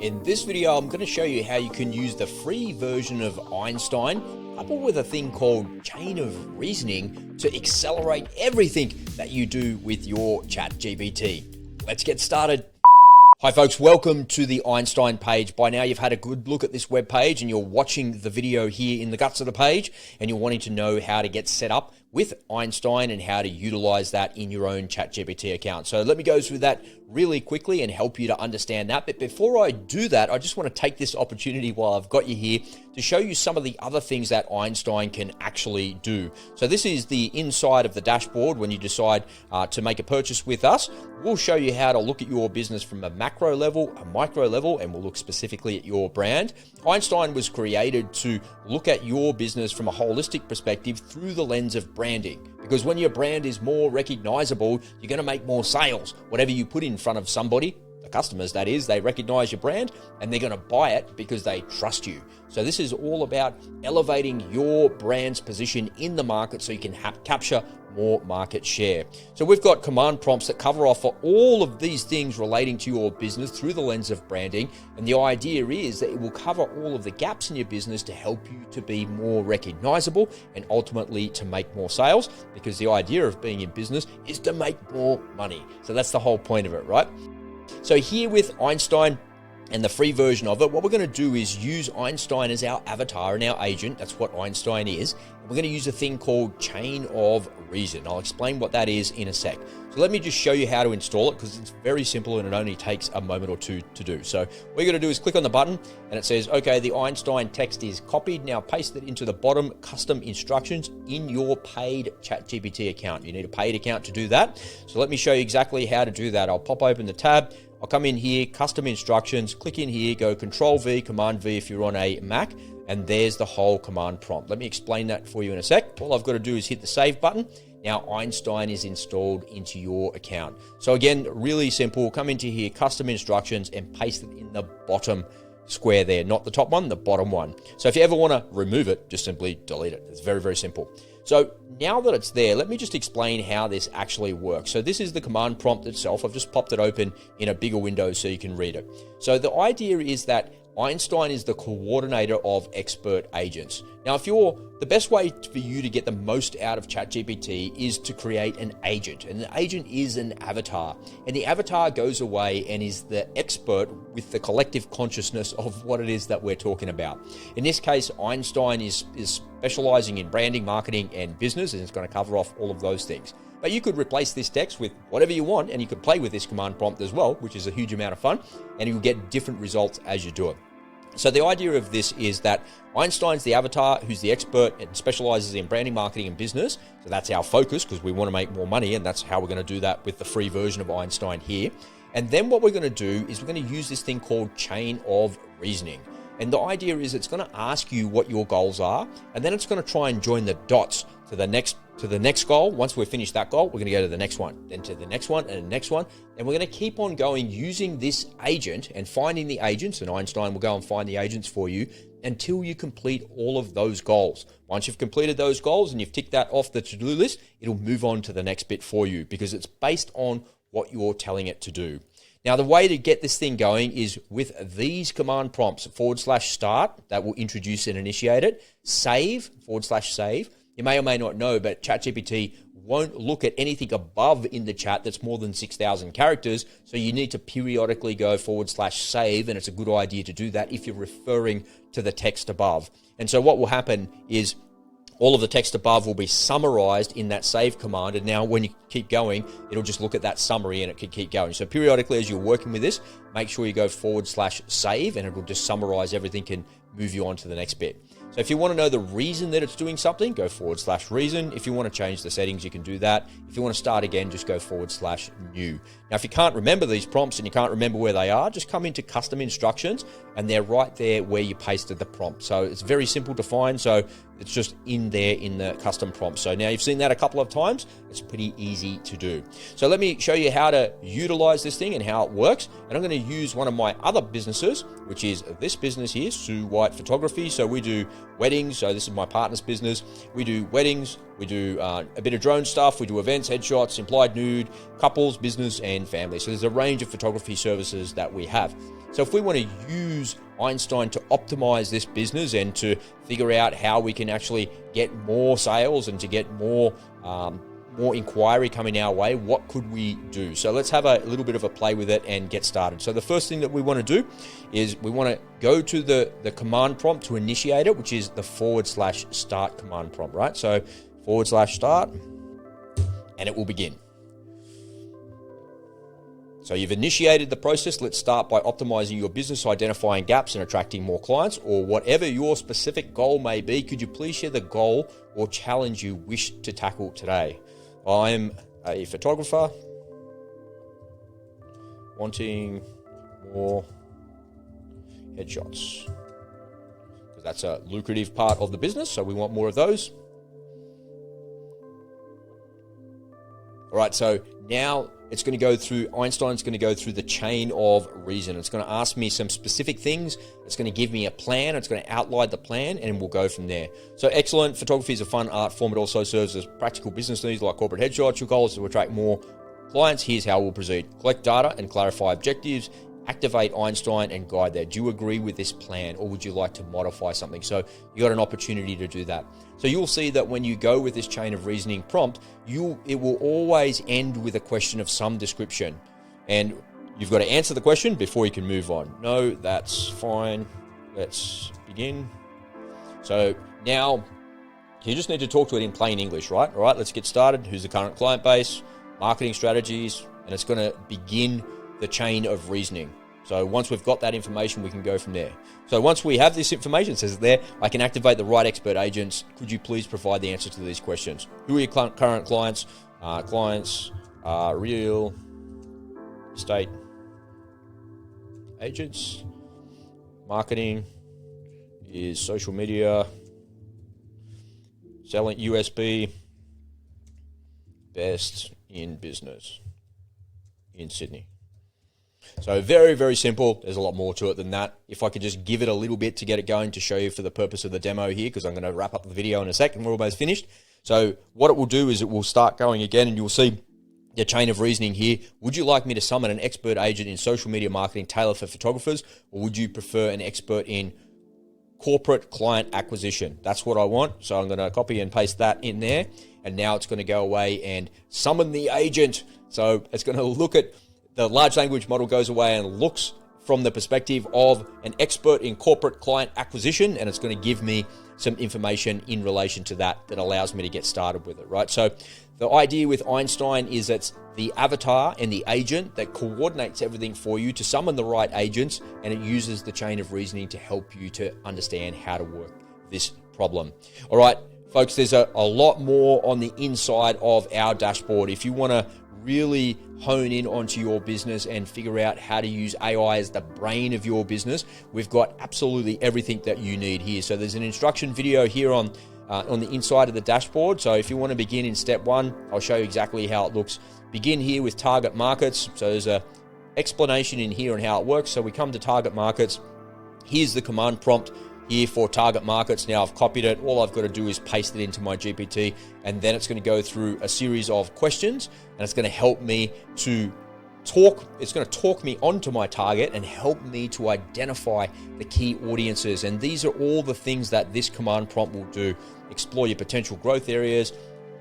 In this video, I'm going to show you how you can use the free version of Einstein, coupled with a thing called chain of reasoning, to accelerate everything that you do with your ChatGPT. Let's get started. Hi folks, welcome to the Einstein page. By now you've had a good look at this web page and you're watching the video here in the guts of the page and you're wanting to know how to get set up with Einstein and how to utilize that in your own ChatGPT account. So let me go through that really quickly and help you to understand that. But before I do that, I just want to take this opportunity while I've got you here to show you some of the other things that Einstein can actually do. So this is the inside of the dashboard when you decide to make a purchase with us. We'll show you how to look at your business from a macro level, a micro level, and we'll look specifically at your brand. Einstein was created to look at your business from a holistic perspective through the lens of branding. Because when your brand is more recognizable, you're going to make more sales. Whatever you put in front of somebody, the customers that is, they recognize your brand and they're going to buy it because they trust you. So this is all about elevating your brand's position in the market so you can capture more market share. So we've got command prompts that cover off for all of these things relating to your business through the lens of branding. And the idea is that it will cover all of the gaps in your business to help you to be more recognizable and ultimately to make more sales, because the idea of being in business is to make more money. So that's the whole point of it, right? So here with Einstein and the free version of it, what we're going to do is use Einstein as our avatar and our agent. That's what Einstein is. And we're going to use a thing called chain of reason. I'll explain what that is in a sec. So let me just show you how to install it, because it's very simple and it only takes a moment or two to do. So what you're going to do is click on the button and it says, okay, the Einstein text is copied. Now paste it into the bottom custom instructions in your paid ChatGPT account. You need a paid account to do that. So let me show you exactly how to do that. I'll pop open the tab. I'll come in here, custom instructions, click in here, go Control V, Command V if you're on a Mac, and there's the whole command prompt. Let me explain that for you in a sec. All I've got to do is hit the save button. Now Einstein is installed into your account. So again, really simple. Come into here, custom instructions, and paste it in the bottom square there, not the top one, the bottom one. So if you ever want to remove it, just simply delete it. It's very, very simple. So now that it's there, let me just explain how this actually works. So this is the command prompt itself. I've just popped it open in a bigger window so you can read it. So the idea is that Einstein is the coordinator of expert agents. Now, the best way for you to get the most out of ChatGPT is to create an agent. And an agent is an avatar. And the avatar goes away and is the expert with the collective consciousness of what it is that we're talking about. In this case, Einstein is specializing in branding, marketing, and business, and it's going to cover off all of those things. But you could replace this text with whatever you want, and you could play with this command prompt as well, which is a huge amount of fun, and you'll get different results as you do it. So the idea of this is that Einstein's the avatar who's the expert and specializes in branding, marketing, and business. So that's our focus, because we want to make more money, and that's how we're going to do that with the free version of Einstein here. And then what we're going to do is we're going to use this thing called chain of reasoning. And the idea is it's going to ask you what your goals are, and then it's going to try and join the dots to the next goal. Once we've finished that goal, we're going to go to the next one, then to the next one, and the next one. And we're going to keep on going using this agent and finding the agents, and Einstein will go and find the agents for you until you complete all of those goals. Once you've completed those goals and you've ticked that off the to-do list, it'll move on to the next bit for you, because it's based on what you're telling it to do. Now, the way to get this thing going is with these command prompts, /start, that will introduce and initiate it, save, /save. You may or may not know, but ChatGPT won't look at anything above in the chat that's more than 6,000 characters. So you need to periodically go /save, and it's a good idea to do that if you're referring to the text above. And so what will happen is all of the text above will be summarized in that save command. And now when you keep going, it'll just look at that summary and it can keep going. So periodically, as you're working with this, make sure you go /save, and it'll just summarize everything and move you on to the next bit. So if you want to know the reason that it's doing something, go /reason. If you want to change the settings, you can do that. If you want to start again, just go /new. Now, if you can't remember these prompts and you can't remember where they are, just come into custom instructions, and they're right there where you pasted the prompt. So it's very simple to find. So it's just in there in the custom prompt. So now you've seen that a couple of times. It's pretty easy to do. So let me show you how to utilize this thing and how it works. And I'm going to use one of my other businesses, which is this business here, Sue White Photography. So we do weddings. So this is my partner's business. We do weddings, We do a bit of drone stuff. We do events, headshots, implied nude, couples, business, and family. So there's a range of photography services that we have. So if we want to use Ainstein to optimize this business and to figure out how we can actually get more sales and to get more inquiry coming our way, what could we do? So let's have a little bit of a play with it and get started. So the first thing that we want to do is we want to go to the command prompt to initiate it, which is the /start command prompt, right? So /start, and it will begin. So you've initiated the process. Let's start by optimizing your business, identifying gaps and attracting more clients, or whatever your specific goal may be. Could you please share the goal or challenge you wish to tackle today? I'm a photographer wanting more headshots because that's a lucrative part of the business. So we want more of those. All right, so now it's going to go through, Einstein's going to go through the chain of reason. It's going to ask me some specific things. It's going to give me a plan. It's going to outline the plan, and we'll go from there. So excellent. Photography is a fun art form. It also serves as practical business needs like corporate headshots. Your goal is to attract more clients. Here's how we'll proceed. Collect data and clarify objectives. Activate Einstein and guide that. Do you agree with this plan, or would you like to modify something? So you got an opportunity to do that. So you'll see that when you go with this chain of reasoning prompt, it will always end with a question of some description. And you've got to answer the question before you can move on. No, that's fine. Let's begin. So now you just need to talk to it in plain English, right? All right, let's get started. Who's the current client base? Marketing strategies. And it's going to begin the chain of reasoning. So once we've got that information, we can go from there. So once we have this information, it says there, I can activate the right expert agents. Could you please provide the answers to these questions? Who are your current clients? Clients are real estate agents. Marketing is social media. Selling USB. Best in business in Sydney. So very, very simple. There's a lot more to it than that. If I could just give it a little bit to get it going to show you for the purpose of the demo here, because I'm going to wrap up the video in a second. We're almost finished. So what it will do is it will start going again, and you'll see the chain of reasoning here. Would you like me to summon an expert agent in social media marketing tailored for photographers, or would you prefer an expert in corporate client acquisition? That's what I want. So I'm going to copy and paste that in there. And now it's going to go away and summon the agent. So it's going to look at the large language model, goes away and looks from the perspective of an expert in corporate client acquisition, and it's going to give me some information in relation to that allows me to get started with it, right? So the idea with Ainstein is it's the avatar and the agent that coordinates everything for you to summon the right agents, and it uses the chain of reasoning to help you to understand how to work this problem. All right, folks, there's a lot more on the inside of our dashboard. If you want to really hone in onto your business and figure out how to use AI as the brain of your business, we've got absolutely everything that you need here. So there's an instruction video here on the inside of the dashboard. So if you want to begin in step 1, I'll show you exactly how it looks. Begin here with target markets. So there's a explanation in here on how it works. So we come to target markets. Here's the command prompt here for target markets. Now I've copied it. All I've got to do is paste it into my GPT, and then it's going to go through a series of questions, and it's going to help me to talk. It's going to talk me onto my target and help me to identify the key audiences. And these are all the things that this command prompt will do. Explore your potential growth areas,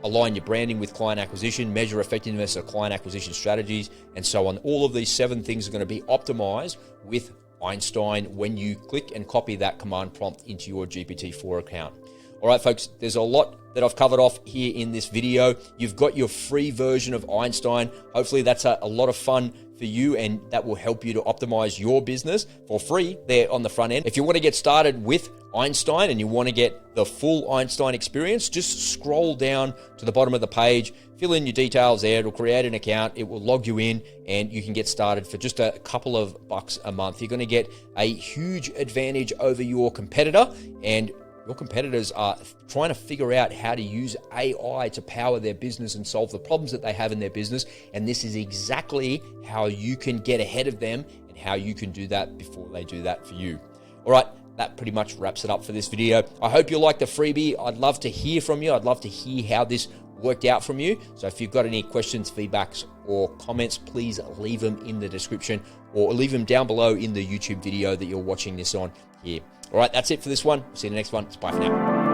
align your branding with client acquisition, measure effectiveness of client acquisition strategies, and so on. All of these 7 things are going to be optimized with Ainstein when you click and copy that command prompt into your GPT-4 account. All right, folks, there's a lot that I've covered off here in this video. You've got your free version of Ainstein. Hopefully that's a lot of fun for you, and that will help you to optimize your business for free there on the front end. If you want to get started with Ainstein and you want to get the full Ainstein experience, just scroll down to the bottom of the page, fill in your details there. It'll create an account. It will log you in, and you can get started for just a couple of bucks a month. You're going to get a huge advantage over your competitor, and your competitors are trying to figure out how to use AI to power their business and solve the problems that they have in their business. And this is exactly how you can get ahead of them and how you can do that before they do that for you. All right, that pretty much wraps it up for this video. I hope you like the freebie. I'd love to hear from you. I'd love to hear how this worked out from you. So if you've got any questions, feedbacks, or comments, please leave them in the description or leave them down below in the YouTube video that you're watching this on here. All right, that's it for this one. See you in the next one. Bye for now.